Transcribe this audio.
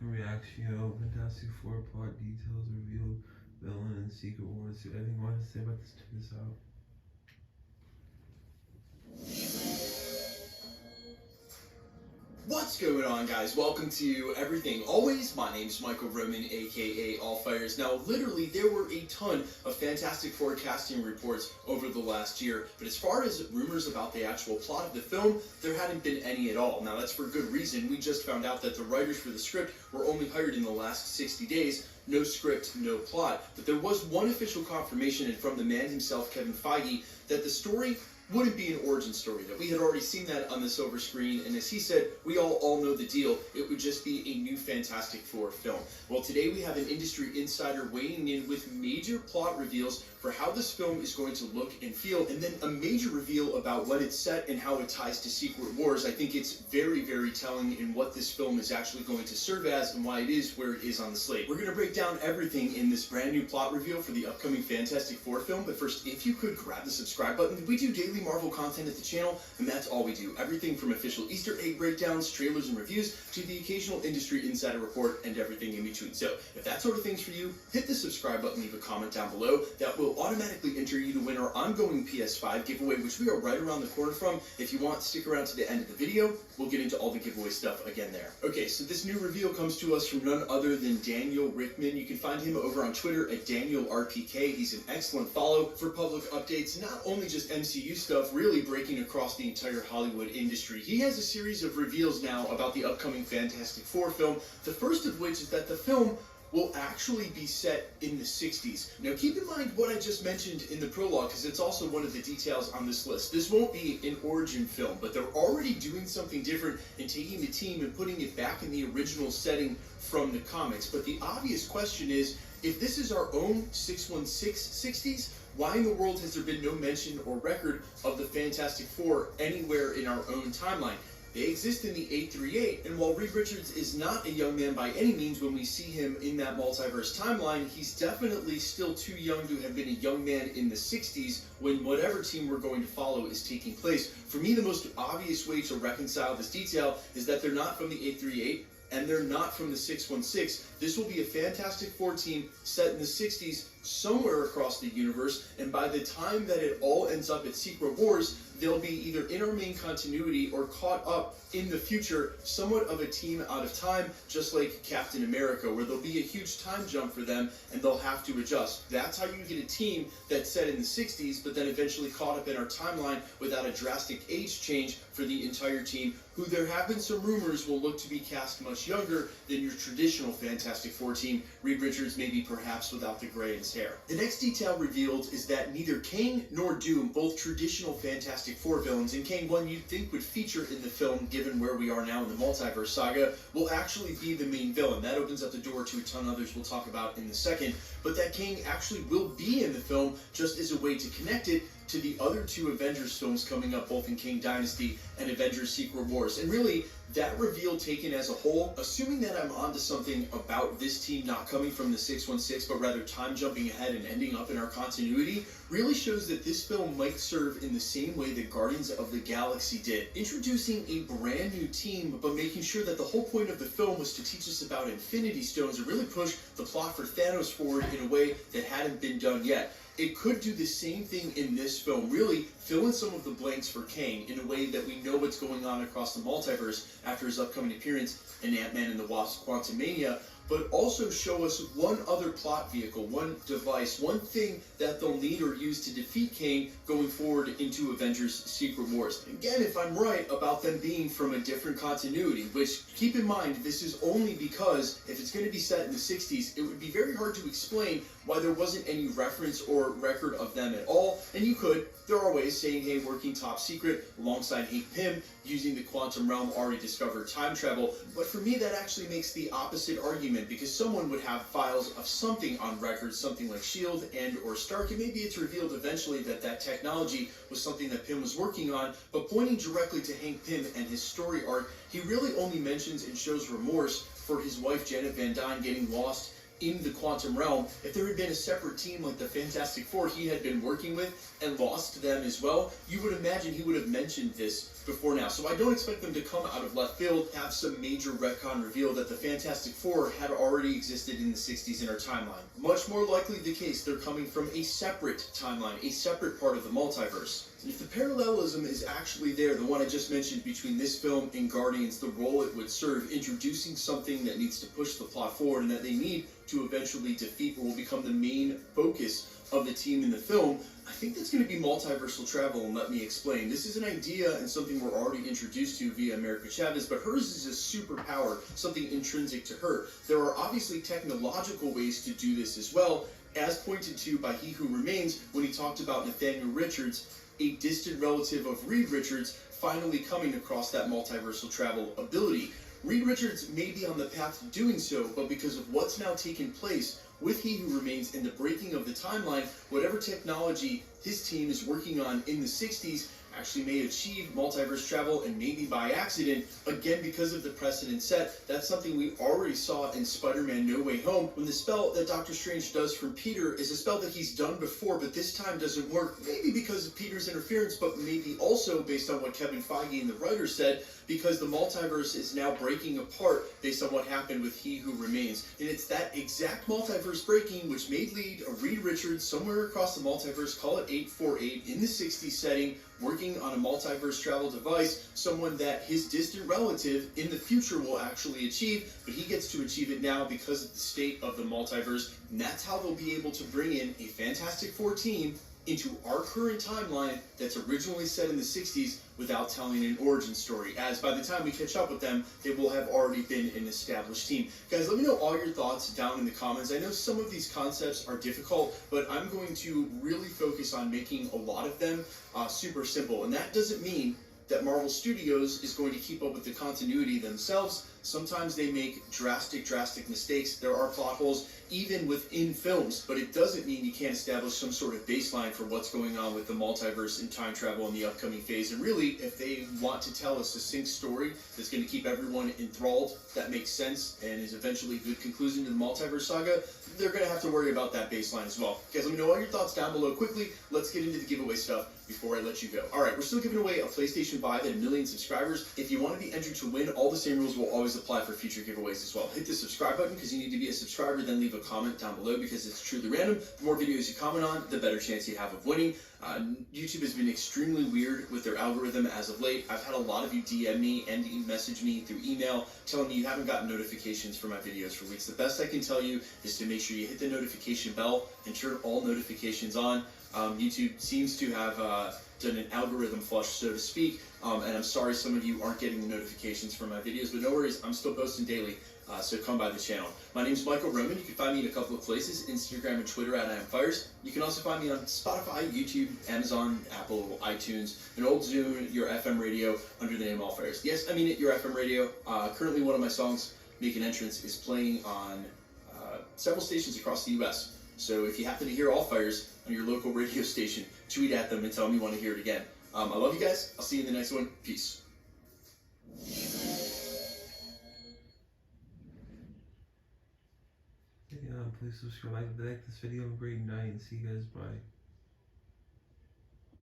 Reaction, Fantastic Four plot details reveal villain and secret wars. Do anything you want to say about this? Check this out. What's going on, guys? Welcome to Everything Always. My name's Michael Roman, aka Allfires. Now, literally, there were a ton of Fantastic Four casting reports over the last year, but as far as rumors about the actual plot of the film, there hadn't been any at all. Now, that's for good reason. We just found out that the writers for the script were only hired in the last 60 days. No script, no plot. But there was one official confirmation, and from the man himself, Kevin Feige, that the story wouldn't be an origin story, that we had already seen that on the silver screen, and as he said, we all know the deal. It would just be a new Fantastic Four film. Well, today we have an industry insider weighing in with major plot reveals for how this film is going to look and feel, and then a major reveal about when it's set and how it ties to Secret Wars. I think it's very, very telling in what this film is actually going to serve as and why it is where it is on the slate. We're going to break down everything in this brand new plot reveal for the upcoming Fantastic Four film, but first, if you could grab the subscribe button. We do daily Marvel content at the channel, and that's all we do. Everything from official Easter egg breakdowns, trailers and reviews, to the occasional industry insider report, and everything in between. So, if that sort of thing's for you, hit the subscribe button, leave a comment down below. That will automatically enter you to win our ongoing PS5 giveaway, which we are right around the corner from. If you want, stick around to the end of the video. We'll get into all the giveaway stuff again there. Okay, so this new reveal comes to us from none other than Daniel Rickman. You can find him over on Twitter at DanielRPK. He's an excellent follow for public updates, not only just MCU stuff, really breaking across the entire Hollywood industry. He has a series of reveals now about the upcoming Fantastic Four film, the first of which is that the film will actually be set in the 60s. Now keep in mind what I just mentioned in the prologue, because it's also one of the details on this list. This won't be an origin film, but they're already doing something different and taking the team and putting it back in the original setting from the comics. But the obvious question is, if this is our own 616 60s, why in the world has there been no mention or record of the Fantastic Four anywhere in our own timeline? They exist in the 838, and while Reed Richards is not a young man by any means when we see him in that multiverse timeline, he's definitely still too young to have been a young man in the 60s when whatever team we're going to follow is taking place. For me, the most obvious way to reconcile this detail is that they're not from the 838, and they're not from the 616. This will be a Fantastic Four team set in the 60s somewhere across the universe, and by the time that it all ends up at Secret Wars, they'll be either in our main continuity or caught up in the future, somewhat of a team out of time, just like Captain America, where there'll be a huge time jump for them and they'll have to adjust. That's how you get a team that's set in the 60s, but then eventually caught up in our timeline without a drastic age change for the entire team, who there have been some rumors will look to be cast much younger than your traditional Fantastic Four team, Reed Richards maybe perhaps without the gray in his hair. The next detail revealed is that neither Kang nor Doom, both traditional Fantastic Four villains, and Kang, one you'd think would feature in the film given where we are now in the multiverse saga, will actually be the main villain. That opens up the door to a ton of others we'll talk about in a second, but that Kang actually will be in the film just as a way to connect it to the other two Avengers films coming up, both in Kang Dynasty and Avengers Secret Wars. And really, that reveal taken as a whole, assuming that I'm onto something about this team not coming from the 616, but rather time jumping ahead and ending up in our continuity, really shows that this film might serve in the same way that Guardians of the Galaxy did, introducing a brand new team, but making sure that the whole point of the film was to teach us about Infinity Stones and really push the plot for Thanos forward in a way that hadn't been done yet. It could do the same thing in this film, really fill in some of the blanks for Kang in a way that we know what's going on across the multiverse after his upcoming appearance in Ant-Man and the Wasp: Quantumania, but also show us one other plot vehicle, one device, one thing that they'll need or use to defeat Kang going forward into Avengers Secret Wars. Again, if I'm right about them being from a different continuity, which, keep in mind, this is only because if it's going to be set in the 60s, it would be very hard to explain why there wasn't any reference or record of them at all, and you could. There are ways saying, hey, working top secret alongside Hank Pym, using the quantum realm already discovered time travel, but for me that actually makes the opposite argument, because someone would have files of something on record, something like S.H.I.E.L.D. and or Stark, and maybe it's revealed eventually that that technology was something that Pym was working on, but pointing directly to Hank Pym and his story arc, he really only mentions and shows remorse for his wife Janet Van Dyne getting lost in the quantum realm, if there had been a separate team like the Fantastic Four he had been working with and lost to them as well, you would imagine he would have mentioned this before now. So I don't expect them to come out of left field, have some major retcon reveal that the Fantastic Four had already existed in the 60s in our timeline. Much more likely the case, they're coming from a separate timeline, a separate part of the multiverse. And if the parallelism is actually there, the one I just mentioned between this film and Guardians, the role it would serve, introducing something that needs to push the plot forward and that they need to eventually defeat or will become the main focus of the team in the film, I think that's going to be multiversal travel, and let me explain. This is an idea and something we're already introduced to via America Chavez, but hers is a superpower, something intrinsic to her. There are obviously technological ways to do this as well, as pointed to by He Who Remains when he talked about Nathaniel Richards, a distant relative of Reed Richards, finally coming across that multiversal travel ability. Reed Richards may be on the path to doing so, but because of what's now taken place with He Who Remains and the breaking of the timeline, whatever technology his team is working on in the 60s actually may achieve multiverse travel, and maybe by accident, again because of the precedent set. That's something we already saw in Spider-Man No Way Home, when the spell that Doctor Strange does from Peter is a spell that he's done before, but this time doesn't work, maybe because of Peter's interference, but maybe also based on what Kevin Feige and the writers said, because the multiverse is now breaking apart based on what happened with He Who Remains. And it's that exact multiverse breaking which may lead a Reed Richards somewhere across the multiverse, call it 848, in the 60s setting, working on a multiverse travel device, someone that his distant relative in the future will actually achieve, but he gets to achieve it now because of the state of the multiverse, and that's how they'll be able to bring in a Fantastic Four team into our current timeline that's originally set in the 60s without telling an origin story, as by the time we catch up with them, they will have already been an established team. Guys, let me know all your thoughts down in the comments. I know some of these concepts are difficult, but I'm going to really focus on making a lot of them super simple, and that doesn't mean that Marvel Studios is going to keep up with the continuity themselves. Sometimes they make drastic mistakes. There are plot holes even within films, but it doesn't mean you can't establish some sort of baseline for what's going on with the multiverse and time travel in the upcoming phase. And really, if they want to tell a succinct story that's going to keep everyone enthralled, that makes sense, and is eventually a good conclusion to the multiverse saga, they're going to have to worry about that baseline as well. Guys, let me know all your thoughts down below quickly. Let's get into the giveaway stuff before I let you go. Alright, we're still giving away a PlayStation 5 and 1 million subscribers. If you want to be entered to win, all the same rules will always apply for future giveaways as well. Hit the subscribe button because you need to be a subscriber, then leave a comment down below because it's truly random. The more videos you comment on, the better chance you have of winning. YouTube has been extremely weird with their algorithm as of late. I've had a lot of you DM me and message me through email telling me you haven't gotten notifications for my videos for weeks. The best I can tell you is to make sure you hit the notification bell and turn all notifications on. YouTube seems to have done an algorithm flush, so to speak, and I'm sorry some of you aren't getting the notifications for my videos, but no worries, I'm still posting daily, so come by the channel. My name's Michael Roman. You can find me in a couple of places, Instagram and Twitter at @IamFires. You can also find me on Spotify, YouTube, Amazon, Apple, iTunes, and old Zoom, your FM radio, under the name All Fires. Yes, I mean it, your FM radio. Currently one of my songs, Make an Entrance, is playing on several stations across the US. So if you happen to hear All Fires on your local radio station, tweet at them and tell them you want to hear it again. I love you guys. I'll see you in the next one. Peace. Yeah, please subscribe, like this video. Have a great night, and see you guys. Bye.